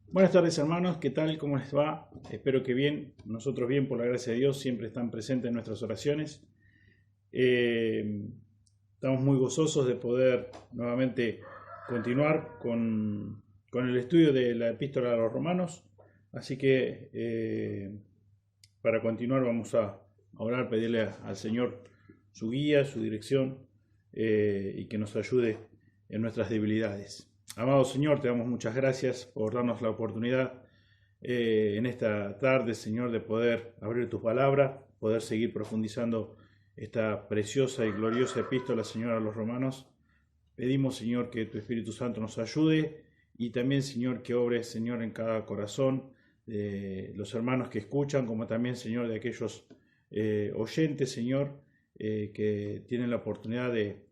Buenas tardes, hermanos, ¿qué tal? ¿Cómo les va? Espero que bien, nosotros bien, por la gracia de Dios, siempre están presentes en nuestras oraciones. Estamos muy gozosos de poder nuevamente continuar con el estudio de la epístola a los romanos, así que para continuar vamos a orar, pedirle al Señor su guía, su dirección y que nos ayude en nuestras debilidades. Amado Señor, te damos muchas gracias por darnos la oportunidad en esta tarde, Señor, de poder abrir tu palabra, poder seguir profundizando esta preciosa y gloriosa epístola, Señor, a los romanos. Pedimos, Señor, que tu Espíritu Santo nos ayude y también, Señor, que obres, Señor, en cada corazón de los hermanos que escuchan, como también, Señor, de aquellos oyentes, Señor, que tienen la oportunidad de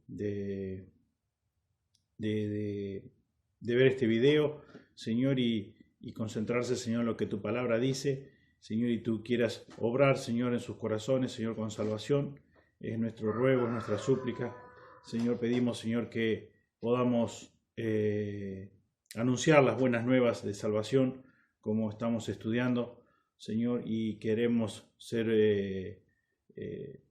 ver este video, Señor, y concentrarse, Señor, en lo que tu palabra dice, Señor, y tú quieras obrar, Señor, en sus corazones, Señor, con salvación. Es nuestro ruego, es nuestra súplica. Señor, pedimos, Señor, que podamos anunciar las buenas nuevas de salvación, como estamos estudiando, Señor, y queremos ser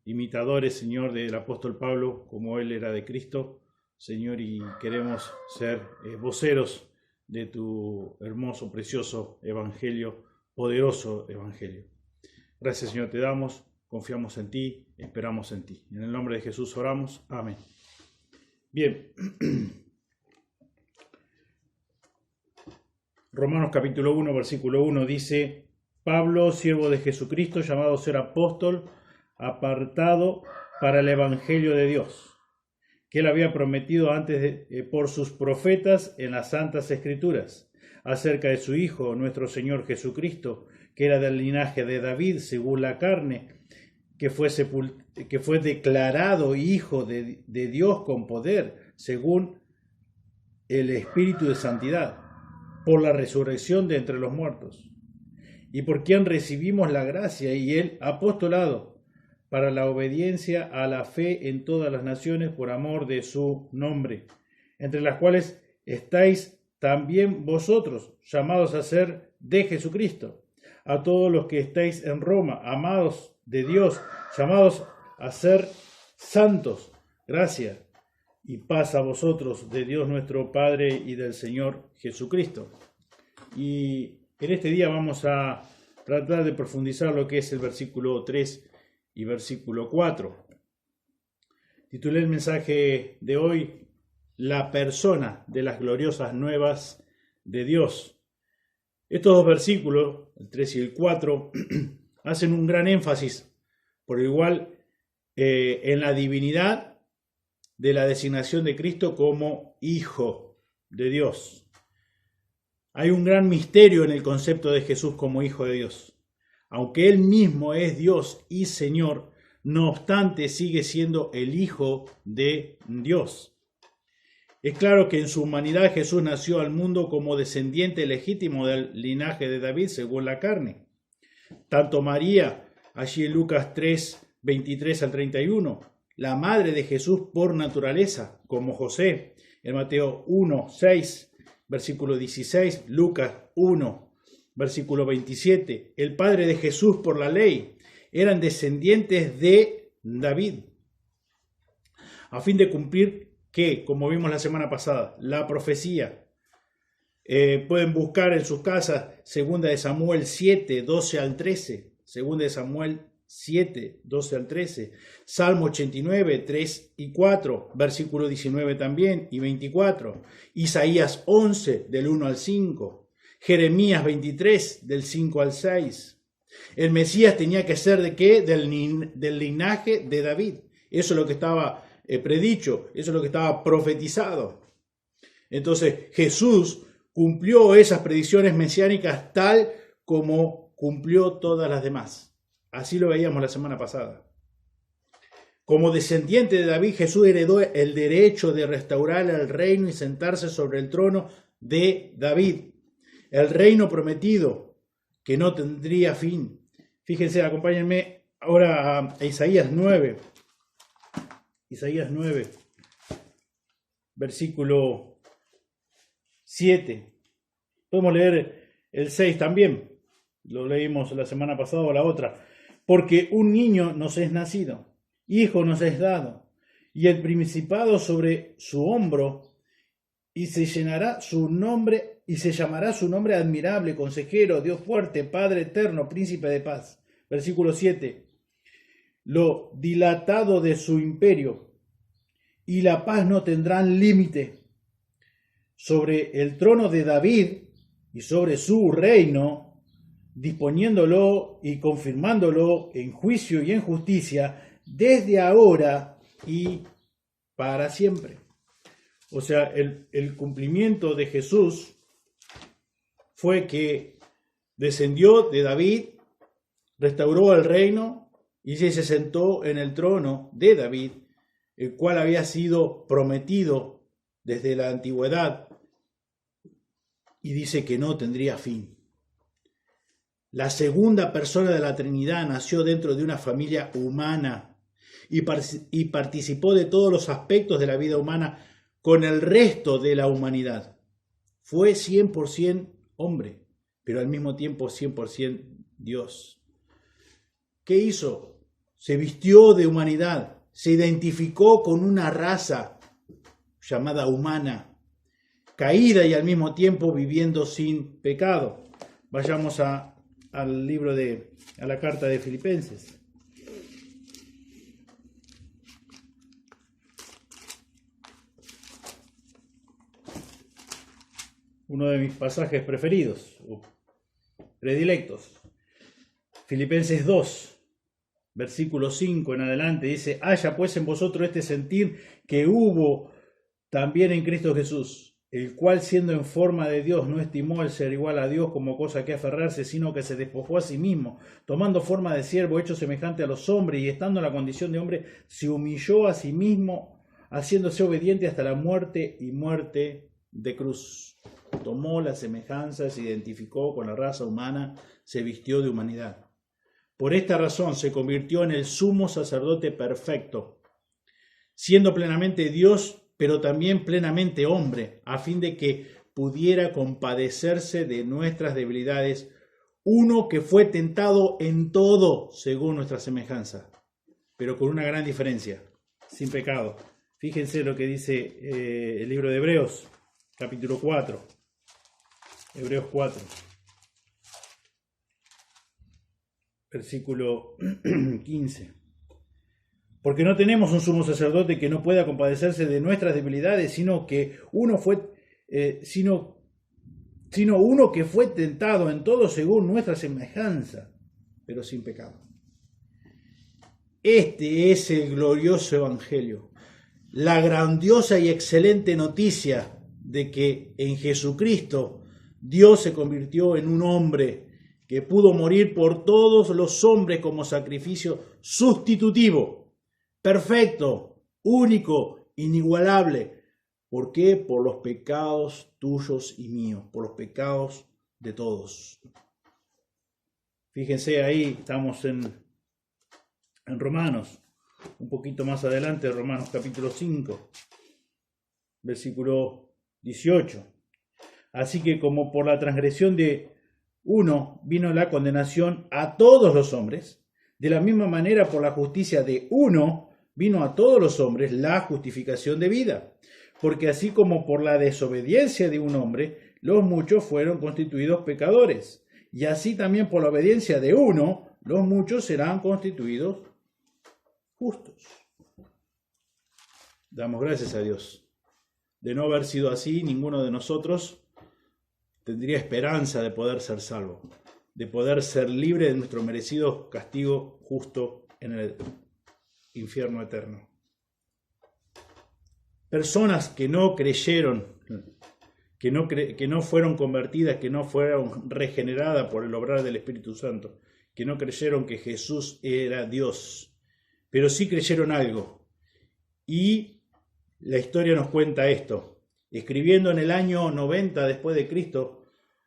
imitadores, Señor, del apóstol Pablo, como él era de Cristo, Señor, y queremos ser voceros de tu hermoso, precioso evangelio, poderoso evangelio. Gracias, Señor, te damos, confiamos en ti, esperamos en ti. En el nombre de Jesús oramos, amén. Bien, Romanos capítulo 1, versículo 1 dice: Pablo, siervo de Jesucristo, llamado a ser apóstol, apartado para el evangelio de Dios, que él había prometido antes por sus profetas en las Santas Escrituras, acerca de su Hijo, nuestro Señor Jesucristo, que era del linaje de David, según la carne, que fue declarado Hijo de Dios con poder, según el Espíritu de Santidad, por la resurrección de entre los muertos, y por quien recibimos la gracia y el apostolado, para la obediencia a la fe en todas las naciones por amor de su nombre, entre las cuales estáis también vosotros, llamados a ser de Jesucristo, a todos los que estáis en Roma, amados de Dios, llamados a ser santos, gracia y paz a vosotros de Dios nuestro Padre y del Señor Jesucristo. Y en este día vamos a tratar de profundizar lo que es el versículo 3 y versículo 4. Titulé el mensaje de hoy: La persona de las gloriosas nuevas de Dios. Estos dos versículos, el 3 y el 4, hacen un gran énfasis, por igual, en la divinidad de la designación de Cristo como Hijo de Dios. Hay un gran misterio en el concepto de Jesús como Hijo de Dios. Aunque Él mismo es Dios y Señor, no obstante sigue siendo el Hijo de Dios. Es claro que en su humanidad Jesús nació al mundo como descendiente legítimo del linaje de David según la carne. Tanto María, allí en Lucas 3, 23 al 31, la madre de Jesús por naturaleza, como José, en Mateo 1, 6, versículo 16, Lucas 1, versículo 27, el padre de Jesús por la ley, eran descendientes de David, a fin de cumplir que, como vimos la semana pasada, la profecía. Pueden buscar en sus casas 2 de Samuel 7, 12 al 13, 2 de Samuel 7, 12 al 13, Salmo 89, 3 y 4, versículo 19 también y 24, Isaías 11, del 1 al 5, Jeremías 23, del 5 al 6. El Mesías tenía que ser ¿de qué? Del linaje de David. Eso es lo que estaba predicho, eso es lo que estaba profetizado. Entonces Jesús cumplió esas predicciones mesiánicas tal como cumplió todas las demás. Así lo veíamos la semana pasada. Como descendiente de David, Jesús heredó el derecho de restaurar el reino y sentarse sobre el trono de David. El reino prometido, que no tendría fin. Fíjense, acompáñenme ahora a Isaías 9. Isaías 9, versículo 7. Podemos leer el 6 también. Lo leímos la semana pasada o la otra. Porque un niño nos es nacido, hijo nos es dado, y el principado sobre su hombro, y se llamará su nombre admirable, consejero, Dios fuerte, Padre eterno, príncipe de paz. Versículo 7. Lo dilatado de su imperio y la paz no tendrán límite. Sobre el trono de David y sobre su reino, disponiéndolo y confirmándolo en juicio y en justicia, desde ahora y para siempre. O sea, el cumplimiento de Jesús fue que descendió de David, restauró el reino y se sentó en el trono de David, el cual había sido prometido desde la antigüedad, y dice que no tendría fin. La segunda persona de la Trinidad nació dentro de una familia humana y participó de todos los aspectos de la vida humana con el resto de la humanidad. Fue 100% hombre, pero al mismo tiempo 100% Dios. ¿Qué hizo? Se vistió de humanidad, se identificó con una raza llamada humana, caída y al mismo tiempo viviendo sin pecado. Vayamos a la carta de Filipenses. Uno de mis pasajes preferidos, predilectos. Filipenses 2, versículo 5 en adelante, dice: haya pues en vosotros este sentir que hubo también en Cristo Jesús, el cual siendo en forma de Dios no estimó el ser igual a Dios como cosa que aferrarse, sino que se despojó a sí mismo, tomando forma de siervo, hecho semejante a los hombres, y estando en la condición de hombre, se humilló a sí mismo, haciéndose obediente hasta la muerte y muerte de cruz. Tomó la semejanza, se identificó con la raza humana, se vistió de humanidad. Por esta razón se convirtió en el sumo sacerdote perfecto, siendo plenamente Dios, pero también plenamente hombre, a fin de que pudiera compadecerse de nuestras debilidades, uno que fue tentado en todo según nuestra semejanza, pero con una gran diferencia, sin pecado. Fíjense lo que dice el libro de Hebreos, capítulo 4. Hebreos 4, versículo 15. Porque no tenemos un sumo sacerdote que no pueda compadecerse de nuestras debilidades, sino uno que fue tentado en todo según nuestra semejanza, pero sin pecado. Este es el glorioso evangelio, la grandiosa y excelente noticia de que en Jesucristo Dios se convirtió en un hombre que pudo morir por todos los hombres como sacrificio sustitutivo, perfecto, único, inigualable. ¿Por qué? Por los pecados tuyos y míos, por los pecados de todos. Fíjense ahí, estamos en Romanos, un poquito más adelante, Romanos capítulo 5, versículo 18. Así que como por la transgresión de uno vino la condenación a todos los hombres, de la misma manera por la justicia de uno vino a todos los hombres la justificación de vida. Porque así como por la desobediencia de un hombre, los muchos fueron constituidos pecadores, y así también por la obediencia de uno, los muchos serán constituidos justos. Damos gracias a Dios. De no haber sido así, ninguno de nosotros tendría esperanza de poder ser salvo, de poder ser libre de nuestro merecido castigo justo en el infierno eterno. Personas que no creyeron, que no fueron convertidas, que no fueron regeneradas por el obrar del Espíritu Santo, que no creyeron que Jesús era Dios, pero sí creyeron algo. Y la historia nos cuenta esto. Escribiendo en el año 90 después de Cristo,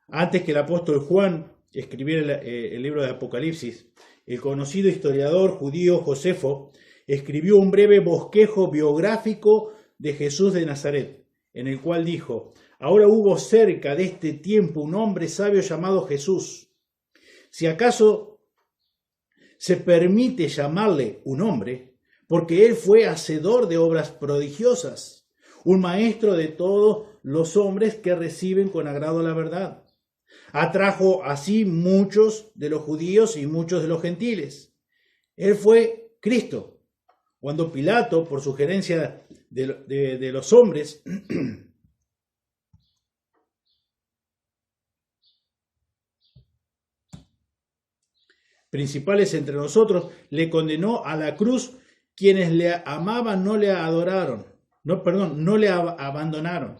antes que el apóstol Juan escribiera el libro de Apocalipsis, el conocido historiador judío Josefo escribió un breve bosquejo biográfico de Jesús de Nazaret, en el cual dijo: Ahora hubo cerca de este tiempo un hombre sabio llamado Jesús. Si acaso se permite llamarle un hombre, porque él fue hacedor de obras prodigiosas, un maestro de todos los hombres que reciben con agrado la verdad. Atrajo así muchos de los judíos y muchos de los gentiles. Él fue Cristo. Cuando Pilato, por sugerencia de los hombres, principales entre nosotros, le condenó a la cruz, quienes le amaban no le adoraron, no le abandonaron,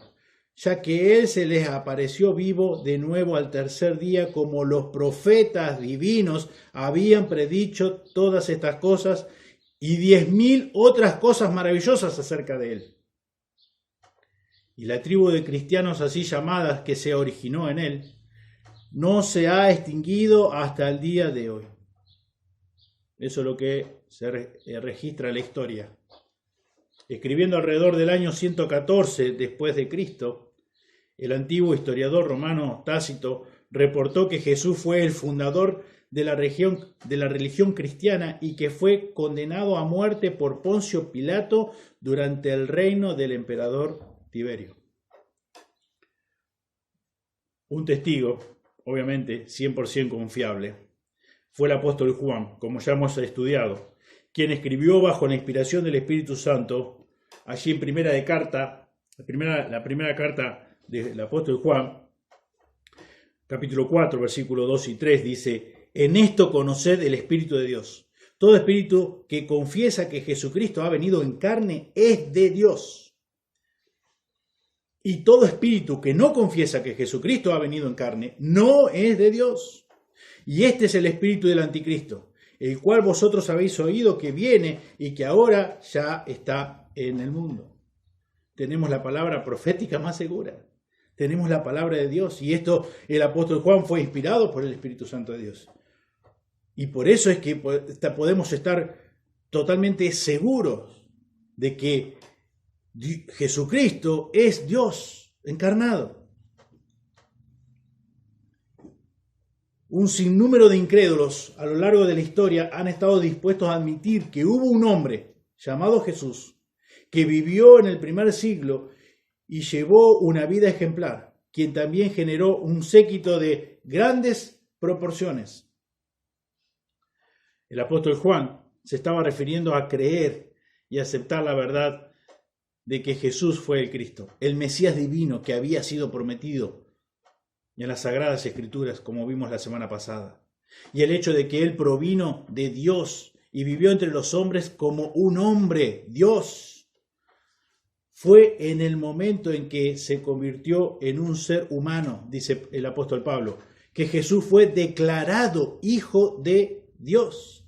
ya que él se les apareció vivo de nuevo al tercer día, como los profetas divinos habían predicho todas estas cosas y 10.000 otras cosas maravillosas acerca de él. Y la tribu de cristianos así llamadas que se originó en él, no se ha extinguido hasta el día de hoy. Eso es lo que se registra en la historia. Escribiendo alrededor del año 114 después de Cristo, el antiguo historiador romano Tácito reportó que Jesús fue el fundador de la religión cristiana y que fue condenado a muerte por Poncio Pilato durante el reino del emperador Tiberio. Un testigo, obviamente 100% confiable, fue el apóstol Juan, como ya hemos estudiado, quien escribió bajo la inspiración del Espíritu Santo, allí en la primera carta del apóstol Juan, capítulo 4, versículos 2 y 3, dice: en esto conoced el Espíritu de Dios. Todo espíritu que confiesa que Jesucristo ha venido en carne es de Dios. Y todo espíritu que no confiesa que Jesucristo ha venido en carne no es de Dios. Y este es el espíritu del anticristo, el cual vosotros habéis oído que viene y que ahora ya está en el mundo. Tenemos la palabra profética más segura. Tenemos la palabra de Dios. Y esto, el apóstol Juan fue inspirado por el Espíritu Santo de Dios. Y por eso es que podemos estar totalmente seguros de que Jesucristo es Dios encarnado. Un sinnúmero de incrédulos a lo largo de la historia han estado dispuestos a admitir que hubo un hombre llamado Jesús que vivió en el primer siglo y llevó una vida ejemplar, quien también generó un séquito de grandes proporciones. El apóstol Juan se estaba refiriendo a creer y aceptar la verdad de que Jesús fue el Cristo, el Mesías divino que había sido prometido en las Sagradas Escrituras, como vimos la semana pasada, y el hecho de que Él provino de Dios y vivió entre los hombres como un hombre, Dios. Fue en el momento en que se convirtió en un ser humano, dice el apóstol Pablo, que Jesús fue declarado Hijo de Dios.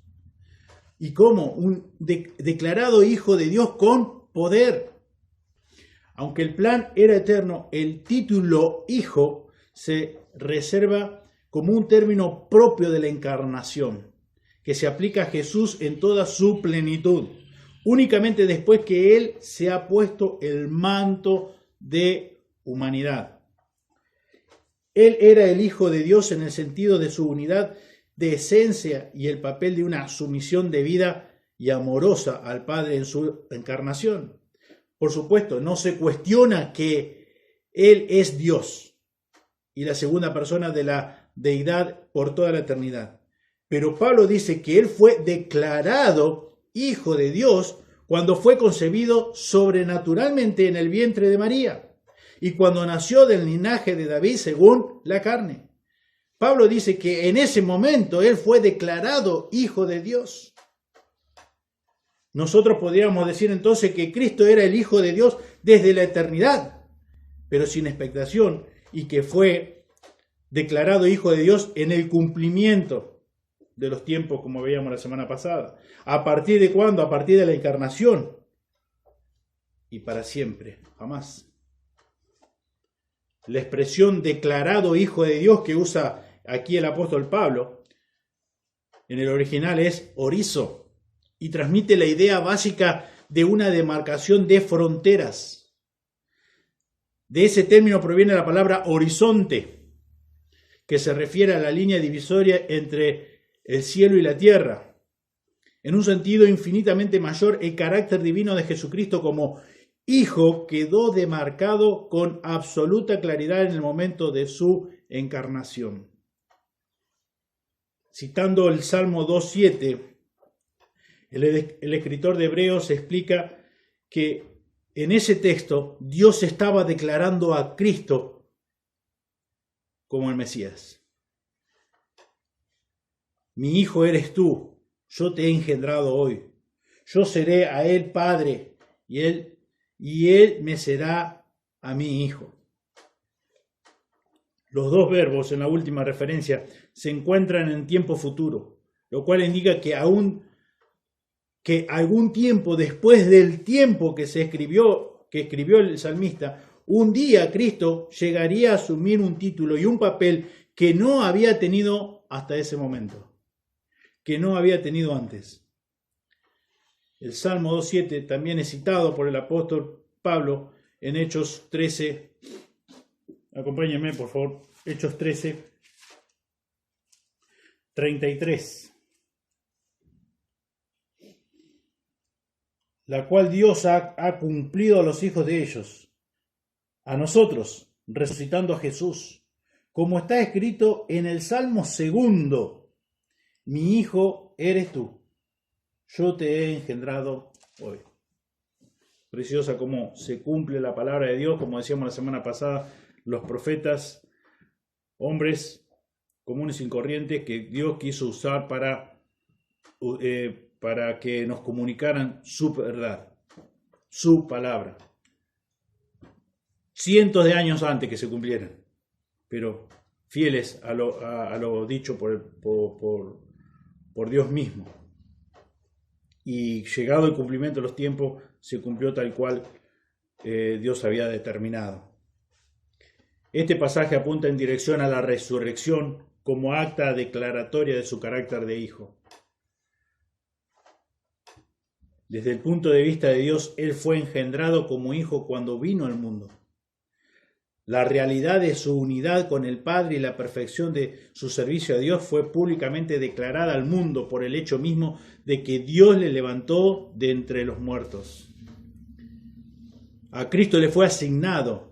¿Y cómo? Declarado Hijo de Dios con poder. Aunque el plan era eterno, el título Hijo se reserva como un término propio de la encarnación, que se aplica a Jesús en toda su plenitud, únicamente después que Él se ha puesto el manto de humanidad. Él era el Hijo de Dios en el sentido de su unidad de esencia y el papel de una sumisión debida y amorosa al Padre en su encarnación. Por supuesto, no se cuestiona que Él es Dios y la segunda persona de la deidad por toda la eternidad. Pero Pablo dice que Él fue declarado Hijo de Dios cuando fue concebido sobrenaturalmente en el vientre de María y cuando nació del linaje de David según la carne. Pablo dice que en ese momento Él fue declarado Hijo de Dios. Nosotros podríamos decir entonces que Cristo era el Hijo de Dios desde la eternidad, pero sin expectación, y que fue declarado Hijo de Dios en el cumplimiento de los tiempos, como veíamos la semana pasada. ¿A partir de cuándo? A partir de la encarnación. Y para siempre, jamás. La expresión declarado Hijo de Dios que usa aquí el apóstol Pablo, en el original es orizo, y transmite la idea básica de una demarcación de fronteras. De ese término proviene la palabra horizonte, que se refiere a la línea divisoria entre el cielo y la tierra. En un sentido infinitamente mayor, el carácter divino de Jesucristo como Hijo quedó demarcado con absoluta claridad en el momento de su encarnación. Citando el Salmo 2.7, el escritor de Hebreos explica que en ese texto Dios estaba declarando a Cristo como el Mesías. Mi hijo eres tú, yo te he engendrado hoy. Yo seré a él padre y él me será a mi hijo. Los dos verbos en la última referencia se encuentran en tiempo futuro, lo cual indica que algún tiempo después del tiempo que escribió el salmista, un día Cristo llegaría a asumir un título y un papel que no había tenido hasta ese momento, que no había tenido antes. El Salmo 2.7 también es citado por el apóstol Pablo en Hechos 13. Acompáñenme, por favor. Hechos 13, 33. La cual Dios ha cumplido a los hijos de ellos, a nosotros, resucitando a Jesús, como está escrito en el Salmo 2, mi hijo eres tú, yo te he engendrado hoy. Preciosa cómo se cumple la palabra de Dios, como decíamos la semana pasada, los profetas, hombres comunes y corrientes que Dios quiso usar para que nos comunicaran su verdad, su palabra. Cientos de años antes que se cumplieran, pero fieles a lo dicho por Dios mismo. Y llegado el cumplimiento de los tiempos, se cumplió tal cual Dios había determinado. Este pasaje apunta en dirección a la resurrección como acta declaratoria de su carácter de hijo. Desde el punto de vista de Dios, Él fue engendrado como hijo cuando vino al mundo. La realidad de su unidad con el Padre y la perfección de su servicio a Dios fue públicamente declarada al mundo por el hecho mismo de que Dios le levantó de entre los muertos. A Cristo le fue asignado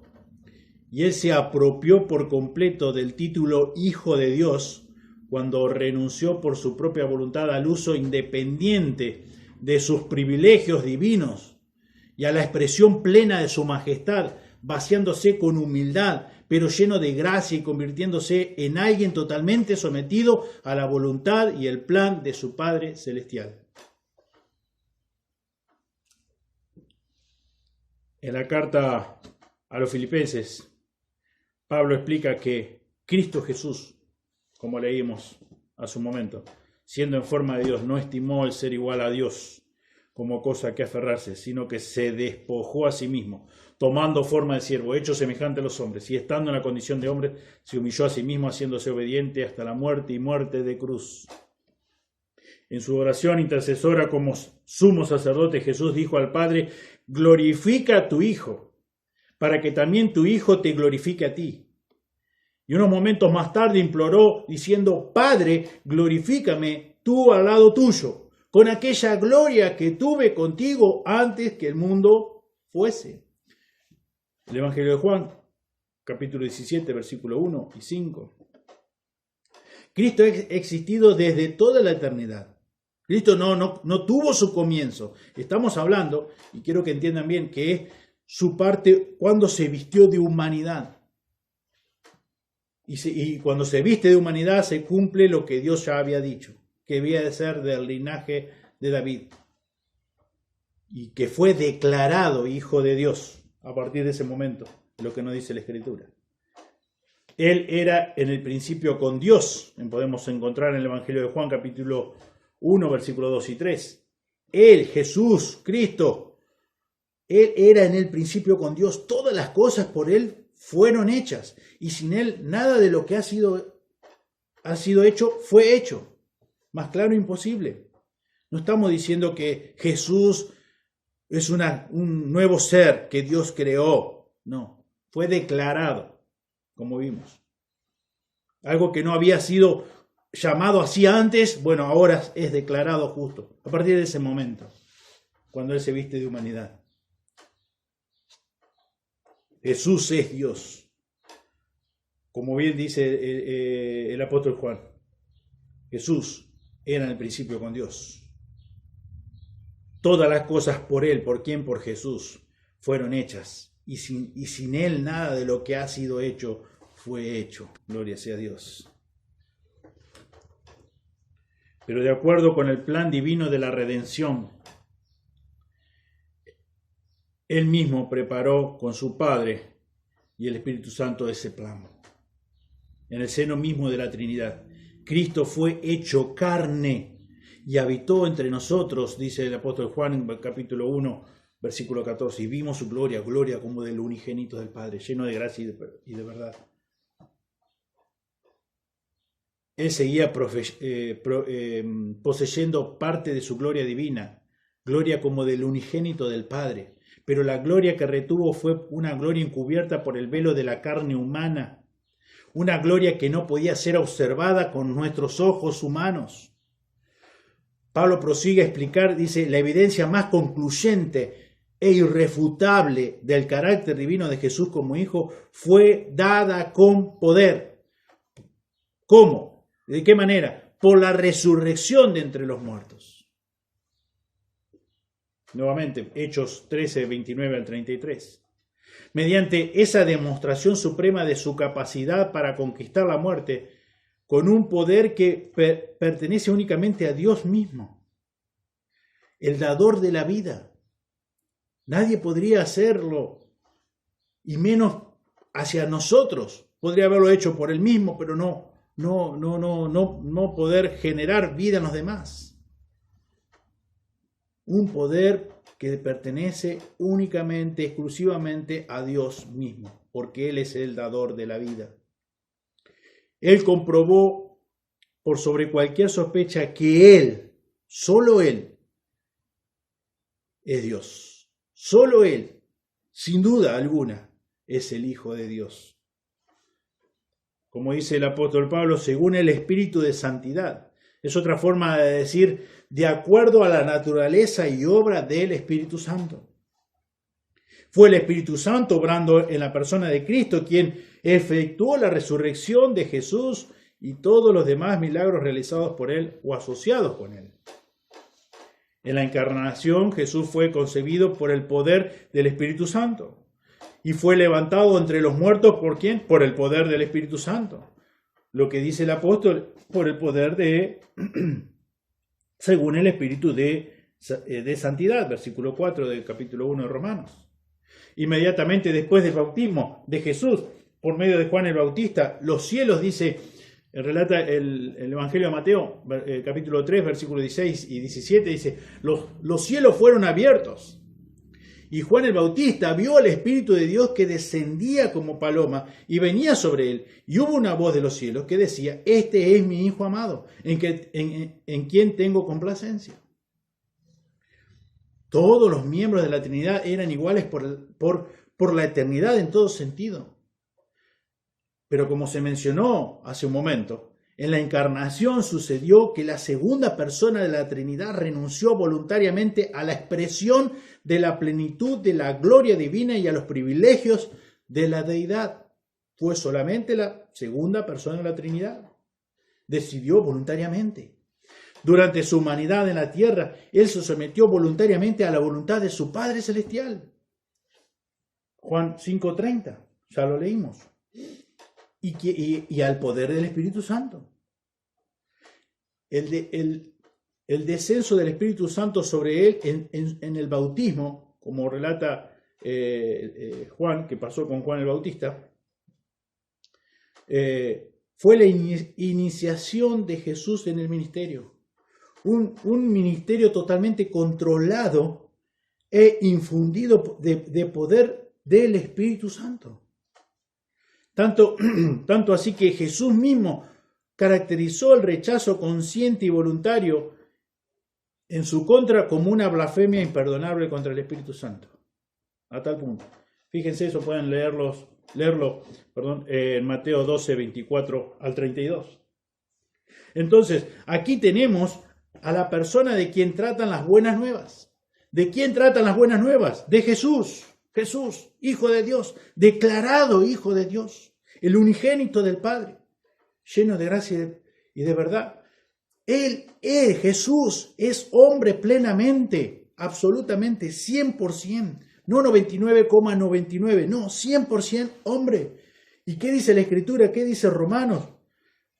y Él se apropió por completo del título Hijo de Dios cuando renunció por su propia voluntad al uso independiente de sus privilegios divinos y a la expresión plena de su majestad, vaciándose con humildad, pero lleno de gracia y convirtiéndose en alguien totalmente sometido a la voluntad y el plan de su Padre Celestial. En la carta a los Filipenses, Pablo explica que Cristo Jesús, como leímos hace un momento, siendo en forma de Dios, no estimó el ser igual a Dios como cosa que aferrarse, sino que se despojó a sí mismo, tomando forma de siervo, hecho semejante a los hombres, y estando en la condición de hombre, se humilló a sí mismo, haciéndose obediente hasta la muerte y muerte de cruz. En su oración intercesora como sumo sacerdote, Jesús dijo al Padre: glorifica a tu Hijo, para que también tu Hijo te glorifique a ti. Y unos momentos más tarde imploró diciendo: Padre, glorifícame tú al lado tuyo, con aquella gloria que tuve contigo antes que el mundo fuese. El Evangelio de Juan, capítulo 17, versículo 1 y 5. Cristo ha existido desde toda la eternidad. Cristo no tuvo su comienzo. Estamos hablando, y quiero que entiendan bien, que es su parte cuando se vistió de humanidad. Y cuando se viste de humanidad se cumple lo que Dios ya había dicho, que había de ser del linaje de David. Y que fue declarado hijo de Dios a partir de ese momento, lo que nos dice la Escritura. Él era en el principio con Dios, podemos encontrar en el Evangelio de Juan capítulo 1, versículos 2 y 3. Él, Jesús, Cristo, Él era en el principio con Dios. Todas las cosas por Él fueron hechas, y sin Él nada de lo que ha sido hecho fue hecho. Más claro, imposible. No estamos diciendo que Jesús es un nuevo ser que Dios creó. No. fue declarado, como vimos. Algo que no había sido llamado así antes, bueno, ahora es declarado justo, a partir de ese momento, cuando Él se viste de humanidad. Jesús es Dios, como bien dice el apóstol Juan. Jesús era en el principio con Dios. Todas las cosas por Él, por quien, por Jesús, fueron hechas. Y sin Él nada de lo que ha sido hecho fue hecho. Gloria sea a Dios. Pero de acuerdo con el plan divino de la redención, Él mismo preparó con su Padre y el Espíritu Santo ese plan. En el seno mismo de la Trinidad, Cristo fue hecho carne y habitó entre nosotros, dice el apóstol Juan en capítulo 1, versículo 14, y vimos su gloria, gloria como del unigénito del Padre, lleno de gracia y de verdad. Él seguía poseyendo parte de su gloria divina, gloria como del unigénito del Padre, pero la gloria que retuvo fue una gloria encubierta por el velo de la carne humana, una gloria que no podía ser observada con nuestros ojos humanos. Pablo prosigue a explicar, dice, la evidencia más concluyente e irrefutable del carácter divino de Jesús como Hijo fue dada con poder. ¿Cómo? ¿De qué manera? Por la resurrección de entre los muertos. Nuevamente, Hechos 13, 29 al 33. Mediante esa demostración suprema de su capacidad para conquistar la muerte, con un poder que pertenece únicamente a Dios mismo, el dador de la vida. Nadie podría hacerlo, y menos hacia nosotros. Podría haberlo hecho por él mismo, pero no poder generar vida en los demás. Un poder que pertenece únicamente, exclusivamente a Dios mismo, porque Él es el dador de la vida. Él comprobó por sobre cualquier sospecha que Él, solo Él, es Dios. Solo Él, sin duda alguna, es el Hijo de Dios. Como dice el apóstol Pablo, según el Espíritu de Santidad. Es otra forma de decir, de acuerdo a la naturaleza y obra del Espíritu Santo. Fue el Espíritu Santo obrando en la persona de Cristo quien efectuó la resurrección de Jesús y todos los demás milagros realizados por Él o asociados con Él. En la encarnación, Jesús fue concebido por el poder del Espíritu Santo y fue levantado entre los muertos, ¿por quién? Por el poder del Espíritu Santo. Lo que dice el apóstol, por el poder de, según el Espíritu de santidad, versículo 4 del capítulo 1 de Romanos. Inmediatamente después del bautismo de Jesús, por medio de Juan el Bautista, los cielos, dice, relata el Evangelio de Mateo, capítulo 3, versículos 16 y 17, dice, los cielos fueron abiertos. Y Juan el Bautista vio al Espíritu de Dios que descendía como paloma y venía sobre él. Y hubo una voz de los cielos que decía, este es mi Hijo amado, en quien tengo complacencia. Todos los miembros de la Trinidad eran iguales por la eternidad en todo sentido. Pero como se mencionó hace un momento, en la encarnación sucedió que la segunda persona de la Trinidad renunció voluntariamente a la expresión de la plenitud de la gloria divina y a los privilegios de la deidad. Fue solamente la segunda persona de la Trinidad. Decidió voluntariamente. Durante su humanidad en la tierra, Él se sometió voluntariamente a la voluntad de su Padre Celestial. Juan 5:30, ya lo leímos. Y al poder del Espíritu Santo. El descenso del Espíritu Santo sobre él en el bautismo, como relata Juan, que pasó con Juan el Bautista, fue la iniciación de Jesús en el ministerio. Un ministerio totalmente controlado e infundido de poder del Espíritu Santo. Tanto así que Jesús mismo caracterizó el rechazo consciente y voluntario en su contra como una blasfemia imperdonable contra el Espíritu Santo. A tal punto. Fíjense, eso pueden leerlos leerlo, perdón, en Mateo 12, 24 al 32. Entonces, aquí tenemos a la persona de quien tratan las buenas nuevas. ¿De quién tratan las buenas nuevas? De Jesús. Jesús, Hijo de Dios, declarado Hijo de Dios, el unigénito del Padre, lleno de gracia y de verdad. Jesús, es hombre plenamente, absolutamente, 100%, no 99,99, no, 100% hombre. ¿Y qué dice la Escritura? ¿Qué dice Romanos?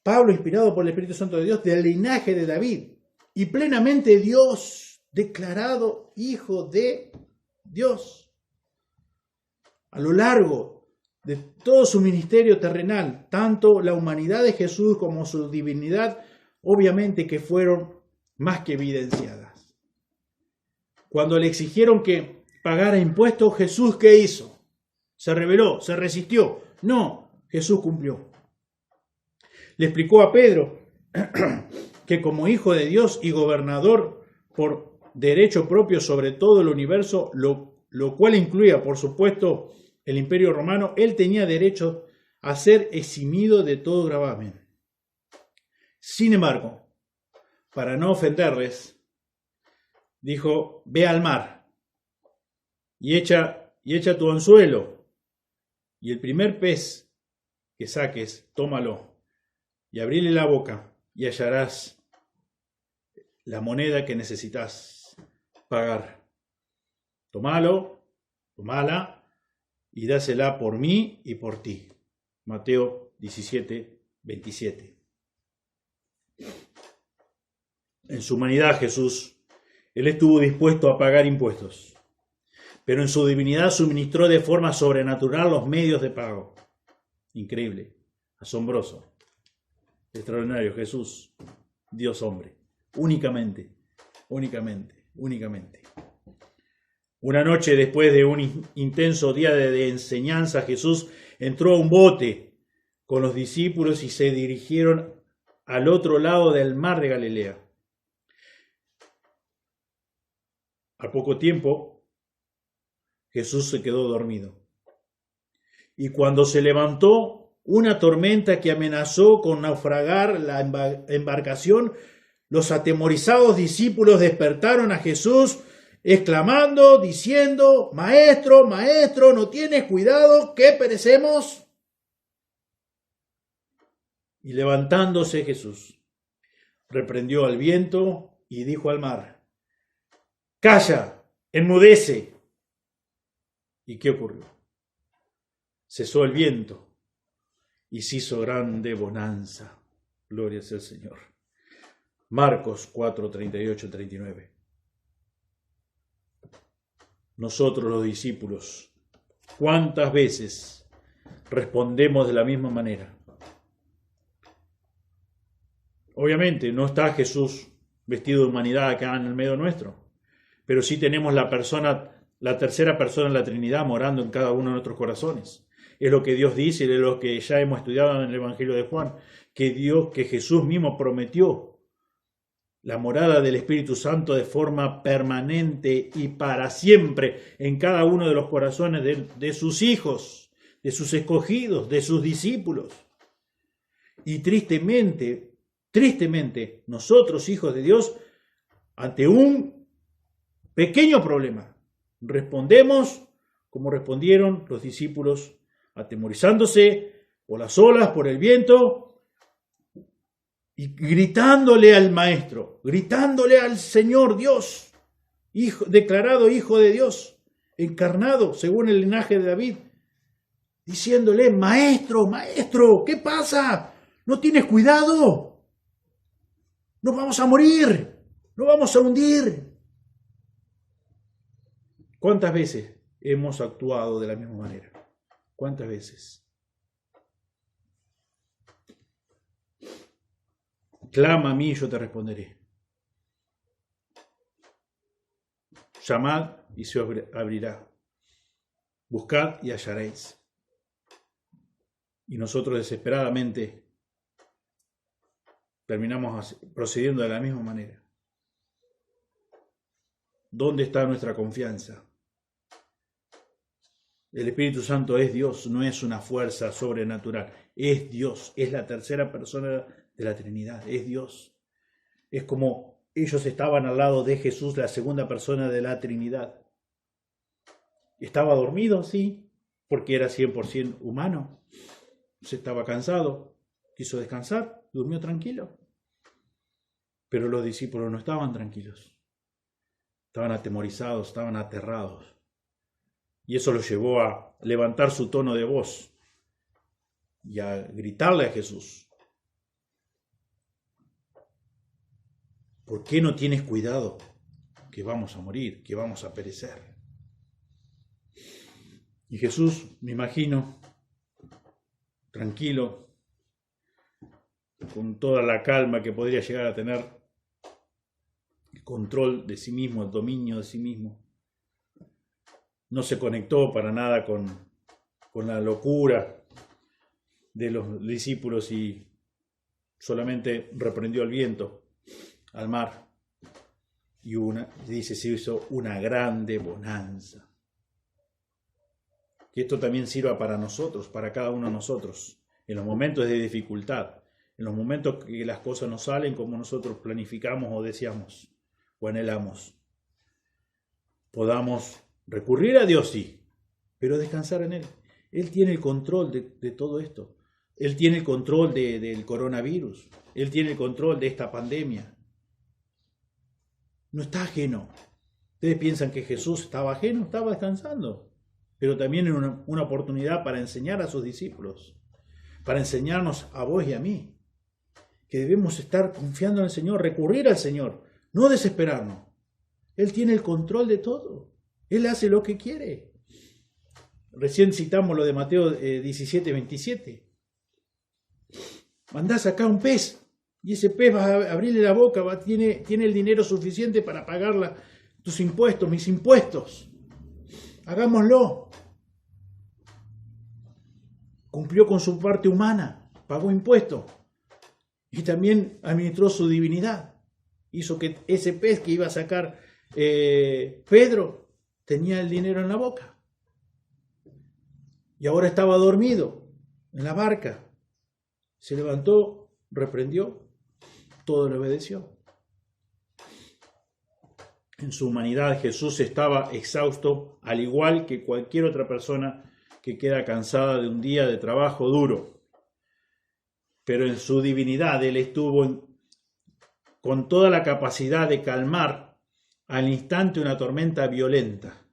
Pablo, inspirado por el Espíritu Santo de Dios, del linaje de David, y plenamente Dios, declarado Hijo de Dios. A lo largo de todo su ministerio terrenal, tanto la humanidad de Jesús como su divinidad, obviamente que fueron más que evidenciadas. Cuando le exigieron que pagara impuestos, Jesús, ¿qué hizo? ¿Se rebeló? ¿Se resistió? No, Jesús cumplió. Le explicó a Pedro que como hijo de Dios y gobernador por derecho propio sobre todo el universo, lo cual incluía, por supuesto, el Imperio Romano, él tenía derecho a ser eximido de todo gravamen. Sin embargo, para no ofenderles, dijo, ve al mar y echa tu anzuelo, y el primer pez que saques, tómalo, y abrile la boca, y hallarás la moneda que necesitas pagar. Tómalo, tómala, y dásela por mí y por ti. Mateo 17, 27. En su humanidad, Jesús, él estuvo dispuesto a pagar impuestos, pero en su divinidad suministró de forma sobrenatural los medios de pago. Increíble, asombroso, extraordinario. Jesús, Dios hombre, únicamente. Una noche después de un intenso día de enseñanza, Jesús entró a un bote con los discípulos y se dirigieron al otro lado del mar de Galilea. Al poco tiempo, Jesús se quedó dormido. Y cuando se levantó una tormenta que amenazó con naufragar la embarcación, los atemorizados discípulos despertaron a Jesús, exclamando, diciendo, Maestro, Maestro, ¿no tienes cuidado que perecemos? Y levantándose Jesús, reprendió al viento y dijo al mar, Calla, enmudece. ¿Y qué ocurrió? Cesó el viento y se hizo grande bonanza. Gloria sea al Señor. Marcos 4, 38, 39. Nosotros los discípulos, ¿cuántas veces respondemos de la misma manera? Obviamente no está Jesús vestido de humanidad acá en el medio nuestro, pero sí tenemos la tercera persona en la Trinidad morando en cada uno de nuestros corazones. Es lo que Dios dice y es lo que ya hemos estudiado en el Evangelio de Juan, que Jesús mismo prometió la morada del Espíritu Santo de forma permanente y para siempre en cada uno de los corazones de sus hijos, de sus escogidos, de sus discípulos. Y tristemente, nosotros, hijos de Dios, ante un pequeño problema, respondemos como respondieron los discípulos, atemorizándose por las olas, por el viento, y gritándole al Maestro, gritándole al Señor Dios, declarado Hijo de Dios, encarnado según el linaje de David, diciéndole, Maestro, Maestro, ¿qué pasa? ¿No tienes cuidado? Nos vamos a morir, nos vamos a hundir. ¿Cuántas veces hemos actuado de la misma manera? ¿Cuántas veces? Clama a mí y yo te responderé. Llamad y se os abrirá. Buscad y hallaréis. Y nosotros desesperadamente terminamos procediendo de la misma manera. ¿Dónde está nuestra confianza? El Espíritu Santo es Dios, no es una fuerza sobrenatural. Es Dios, es la tercera persona de la Trinidad, es Dios. Es como ellos estaban al lado de Jesús, la segunda persona de la Trinidad. Estaba dormido, sí, porque era 100% humano. Se estaba cansado, quiso descansar, durmió tranquilo. Pero los discípulos no estaban tranquilos. Estaban atemorizados, estaban aterrados. Y eso los llevó a levantar su tono de voz y a gritarle a Jesús: ¿por qué no tienes cuidado? Que vamos a morir, que vamos a perecer. Y Jesús, me imagino, tranquilo, con toda la calma que podría llegar a tener, el control de sí mismo, el dominio de sí mismo, no se conectó para nada con la locura de los discípulos y solamente reprendió al viento, al mar, y dice, se hizo una grande bonanza. Que esto también sirva para nosotros, para cada uno de nosotros, en los momentos de dificultad, en los momentos que las cosas no salen como nosotros planificamos o deseamos o anhelamos. Podamos recurrir a Dios, sí, pero descansar en Él. Él tiene el control de todo esto. Él tiene el control del coronavirus. Él tiene el control de esta pandemia. No está ajeno. Ustedes piensan que Jesús estaba ajeno, estaba descansando. Pero también en una oportunidad para enseñar a sus discípulos, para enseñarnos a vos y a mí, que debemos estar confiando en el Señor, recurrir al Señor, no desesperarnos. Él tiene el control de todo. Él hace lo que quiere. Recién citamos lo de Mateo 17, 27. Mandá a sacar un pez y ese pez va a abrirle la boca, tiene el dinero suficiente para pagar tus impuestos, mis impuestos. Hagámoslo. Cumplió con su parte humana, pagó impuestos y también administró su divinidad. Hizo que ese pez que iba a sacar Pedro tenía el dinero en la boca. Y ahora estaba dormido en la barca. Se levantó, reprendió, todo le obedeció. En su humanidad Jesús estaba exhausto, al igual que cualquier otra persona que queda cansada de un día de trabajo duro. Pero en su divinidad Él estuvo con toda la capacidad de calmar al instante una tormenta violenta.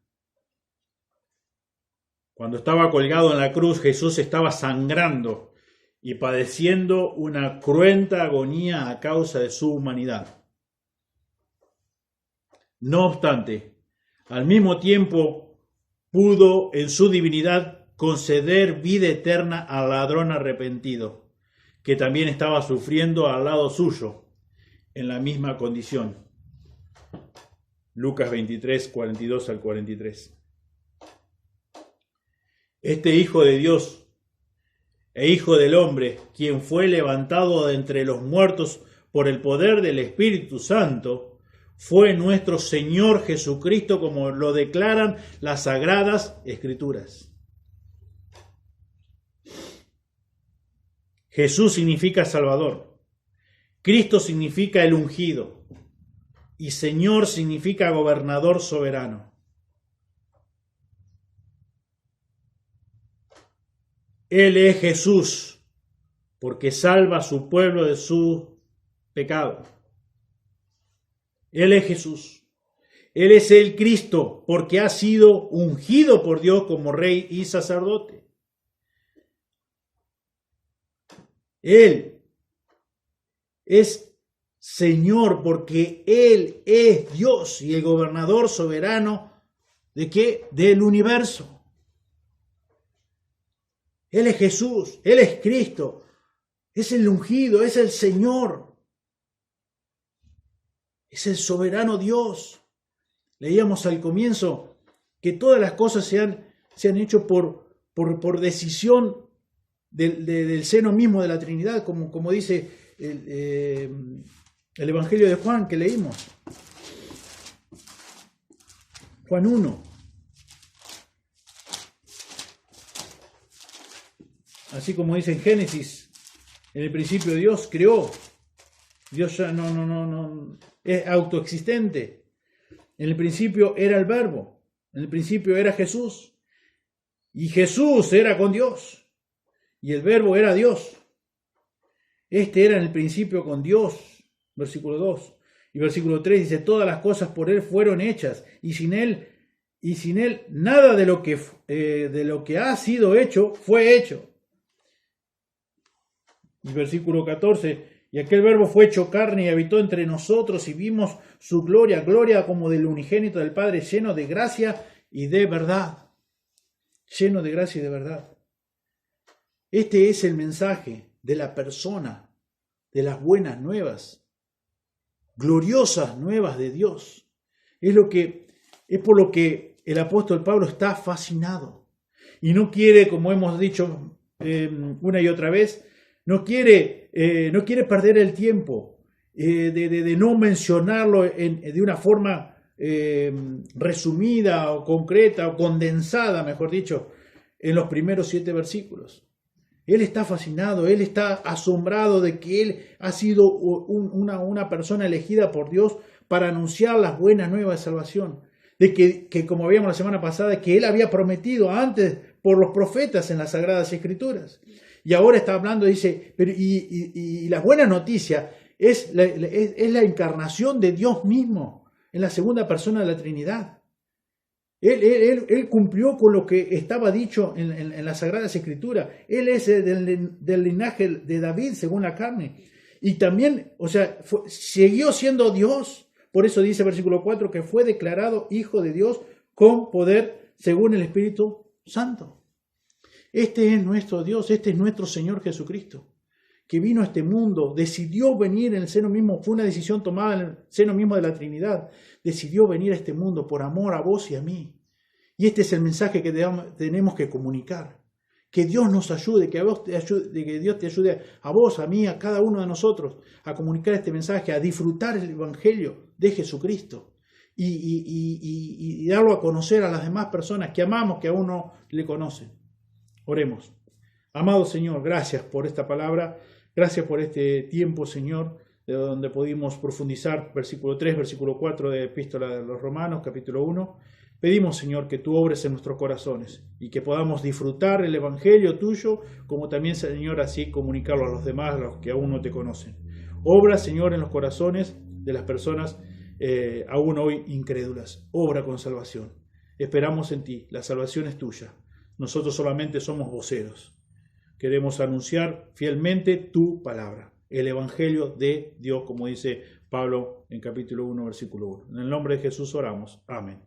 Cuando estaba colgado en la cruz, Jesús estaba sangrando y padeciendo una cruenta agonía a causa de su humanidad. No obstante, al mismo tiempo pudo en su divinidad conceder vida eterna al ladrón arrepentido, que también estaba sufriendo al lado suyo, en la misma condición. Lucas 23, 42 al 43. Este Hijo de Dios e Hijo del Hombre, quien fue levantado de entre los muertos por el poder del Espíritu Santo, fue nuestro Señor Jesucristo, como lo declaran las Sagradas Escrituras. Jesús significa Salvador, Cristo significa el ungido y Señor significa gobernador soberano. Él es Jesús, porque salva a su pueblo de su pecado. Él es Jesús. Él es el Cristo, porque ha sido ungido por Dios como rey y sacerdote. Él es Señor, porque Él es Dios y el gobernador soberano ¿de qué? Del universo. Él es Jesús, Él es Cristo, es el ungido, es el Señor, es el soberano Dios. Leíamos al comienzo que todas las cosas se han hecho por decisión del seno mismo de la Trinidad, como dice el Evangelio de Juan que leímos. Juan 1. así como dice en Génesis, en el principio Dios creó. Dios ya no es autoexistente. En el principio era el Verbo. En el principio era Jesús. Y Jesús era con Dios. Y el Verbo era Dios. Este era en el principio con Dios. Versículo 2. Y versículo 3 dice, todas las cosas por Él fueron hechas. Y sin Él nada de lo que ha sido hecho fue hecho. Y versículo 14. Y aquel Verbo fue hecho carne y habitó entre nosotros y vimos su gloria, gloria como del unigénito del Padre, lleno de gracia y de verdad. Lleno de gracia y de verdad. Este es el mensaje de la persona, de las buenas nuevas, gloriosas nuevas de Dios. Es por lo que el apóstol Pablo está fascinado. Y no quiere, como hemos dicho una y otra vez, no quiere perder el tiempo de no mencionarlo de una forma resumida o concreta o condensada, mejor dicho, en los primeros 7 versículos. Él está fascinado, él está asombrado de que él ha sido una persona elegida por Dios para anunciar las buenas nuevas de salvación. De que como veíamos la semana pasada, que él había prometido antes por los profetas en las Sagradas Escrituras. Y ahora está hablando, dice, pero y la buena noticia es la encarnación de Dios mismo en la segunda persona de la Trinidad. Él cumplió con lo que estaba dicho en las Sagradas Escrituras. Él es del linaje de David según la carne. Y también, siguió siendo Dios. Por eso dice versículo 4 que fue declarado Hijo de Dios con poder según el Espíritu Santo. Este es nuestro Dios, este es nuestro Señor Jesucristo, que vino a este mundo, decidió venir en el seno mismo, fue una decisión tomada en el seno mismo de la Trinidad, decidió venir a este mundo por amor a vos y a mí. Y este es el mensaje que tenemos que comunicar. Que Dios nos ayude, que Dios te ayude a vos, a mí, a cada uno de nosotros, a comunicar este mensaje, a disfrutar el Evangelio de Jesucristo y darlo a conocer a las demás personas que amamos, que aún no le conocen. Oremos. Amado Señor, gracias por esta palabra, gracias por este tiempo, Señor, de donde pudimos profundizar versículo 3, versículo 4 de Epístola de los Romanos, capítulo 1. Pedimos, Señor, que tú obres en nuestros corazones y que podamos disfrutar el Evangelio tuyo, como también, Señor, así comunicarlo a los demás, a los que aún no te conocen. Obra, Señor, en los corazones de las personas aún hoy incrédulas. Obra con salvación. Esperamos en ti, la salvación es tuya. Nosotros solamente somos voceros. Queremos anunciar fielmente tu palabra, el Evangelio de Dios, como dice Pablo en capítulo 1, versículo 1. En el nombre de Jesús oramos. Amén.